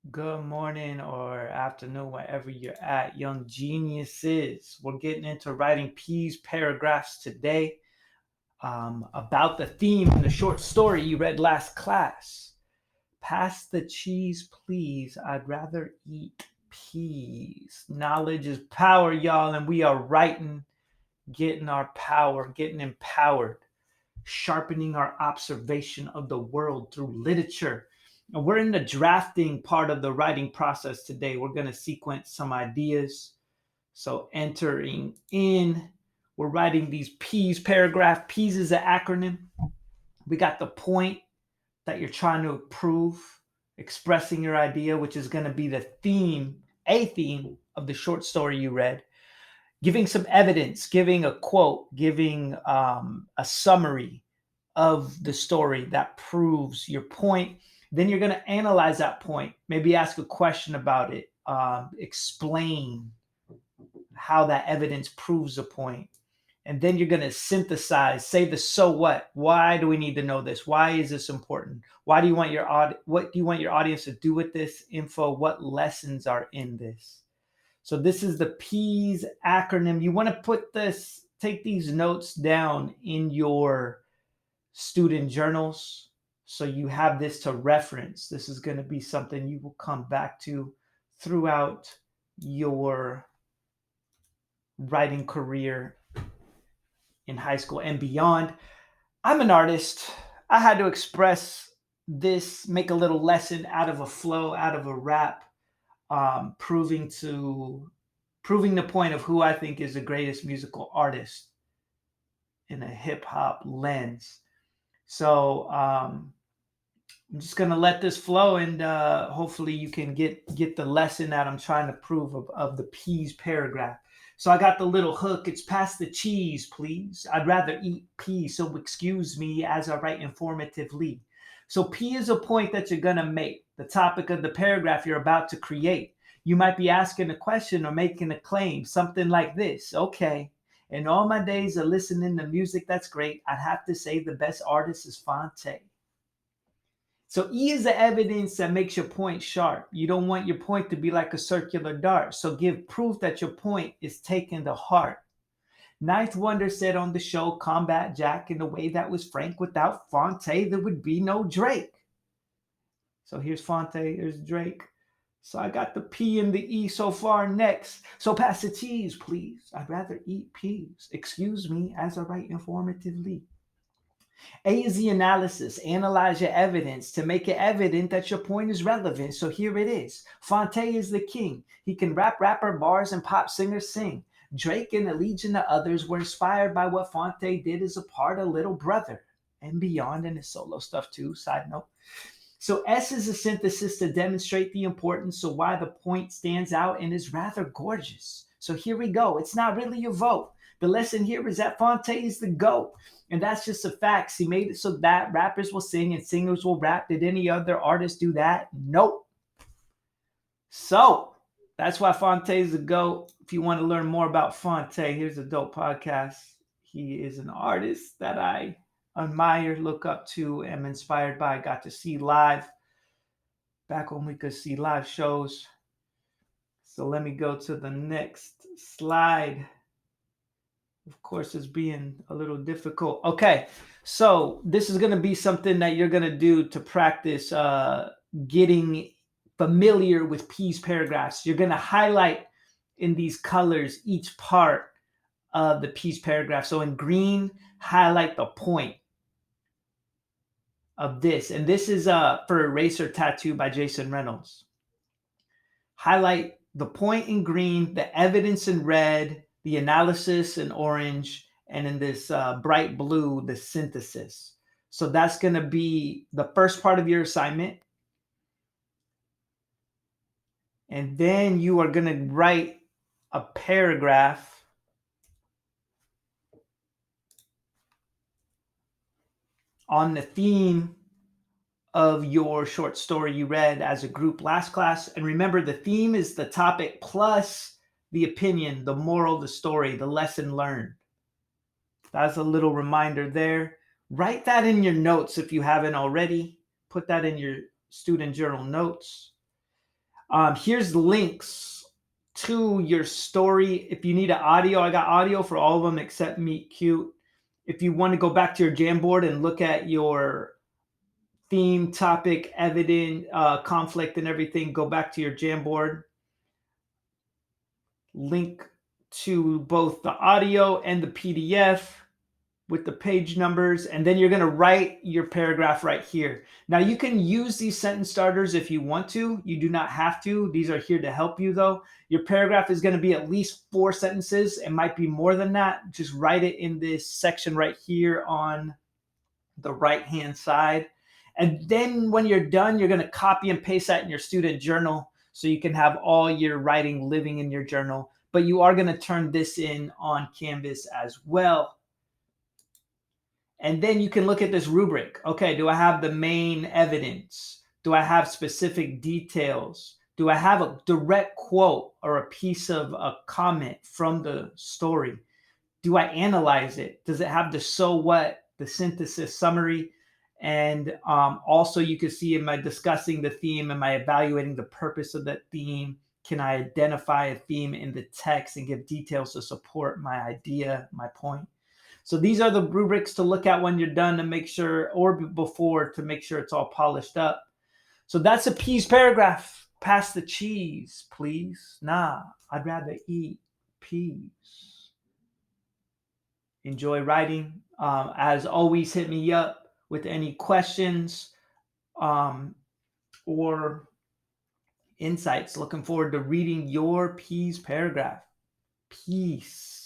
Good morning or afternoon, wherever you're at, young geniuses. We're getting into writing P's paragraphs today about the theme in the short story you read last class. Pass the cheese, please. I'd rather eat peas. Knowledge is power, y'all, and we are writing, getting our power, getting empowered, sharpening our observation of the world through literature. And we're in the drafting part of the writing process today. We're going to sequence some ideas. So, entering in, we're writing these P's paragraph. P's is an acronym. We got the point that you're trying to prove, expressing your idea, which is going to be the theme, a theme of the short story you read, giving some evidence, giving a quote, giving a summary of the story that proves your point. Then you're going to analyze that point, maybe ask a question about it, explain how that evidence proves a point. And then you're going to synthesize, say the so what. Why do we need to know this? Why is this important? Why do you want what do you want your audience to do with this info? What lessons are in this? So this is the P's acronym. You want to take these notes down in your student journals so you have this to reference. This is going to be something you will come back to throughout your writing career in high school and beyond. I'm an artist. I had to express this, make a little lesson out of a flow, out of a rap, proving the point of who I think is the greatest musical artist in a hip hop lens. So I'm just gonna let this flow, and hopefully you can get the lesson that I'm trying to prove of the peas paragraph. So I got the little hook. It's pass the cheese, please. I'd rather eat peas, so excuse me as I write informatively. So P is a point that you're gonna make. The topic of the paragraph you're about to create. You might be asking a question or making a claim, something like this. Okay. In all my days of listening to music that's great, I'd have to say the best artist is Phonte. So E is the evidence that makes your point sharp. You don't want your point to be like a circular dart. So give proof that your point is taken to heart. Ninth Wonder said on the show Combat Jack in a way that was frank. Without Phonte, there would be no Drake. So here's Phonte, here's Drake. So I got the P and the E so far next. So pass the cheese, please. I'd rather eat peas. Excuse me as I write informatively. A is the analysis. Analyze your evidence to make it evident that your point is relevant. So here it is. Phonte is the king. He can rap, rapper, bars, and pop singers sing. Drake and a legion of others were inspired by what Phonte did as a part of Little Brother and beyond in his solo stuff too, side note. So S is a synthesis to demonstrate the importance of why the point stands out and is rather gorgeous. So here we go. It's not really your vote. The lesson here is that Phonte is the GOAT. And that's just a fact. He made it so that rappers will sing and singers will rap. Did any other artist do that? Nope. So that's why Phonte is the GOAT. If you want to learn more about Phonte, here's a dope podcast. He is an artist that I admire, look up to, am inspired by. Got to see live back when we could see live shows. So let me go to the next slide. Of course, it's being a little difficult. Okay, so this is going to be something that you're going to do to practice getting familiar with P's paragraphs. You're going to highlight in these colors each part of the P's paragraph. So in green, highlight the point of this. And this is for Eraser Tattoo by Jason Reynolds. Highlight the point in green, the evidence in red, the analysis in orange, and in this bright blue, the synthesis. So that's going to be the first part of your assignment. And then you are going to write a paragraph on the theme of your short story you read as a group last class. And remember, the theme is the topic plus the opinion, the moral, the story, the lesson learned. That's a little reminder there. Write that in your notes if you haven't already. Put that in your student journal notes. Here's links to your story. If you need an audio, I got audio for all of them except Meet Cute. If you want to go back to your Jamboard and look at your theme, topic, evident, conflict, and everything, go back to your Jamboard. Link to both the audio and the PDF with the page numbers, and then you're going to write your paragraph right here. Now you can use these sentence starters if you want to. You do not have to. These are here to help you though. Your paragraph is going to be at least 4 sentences. It might be more than that. Just write it in this section right here on the right hand side. And then when you're done, you're going to copy and paste that in your student journal so you can have all your writing living in your journal. But you are going to turn this in on Canvas as well. And then you can look at this rubric. Okay, do I have the main evidence? Do I have specific details? Do I have a direct quote or a piece of a comment from the story? Do I analyze it? Does it have the so what, the synthesis summary? And also you can see, am I discussing the theme? Am I evaluating the purpose of that theme? Can I identify a theme in the text and give details to support my idea, my point? So these are the rubrics to look at when you're done to make sure, or before, to make sure it's all polished up. So that's a peas paragraph. Pass the cheese, please. Nah, I'd rather eat peas. Enjoy writing. As always, hit me up with any questions or insights. Looking forward to reading your peas paragraph. Peace.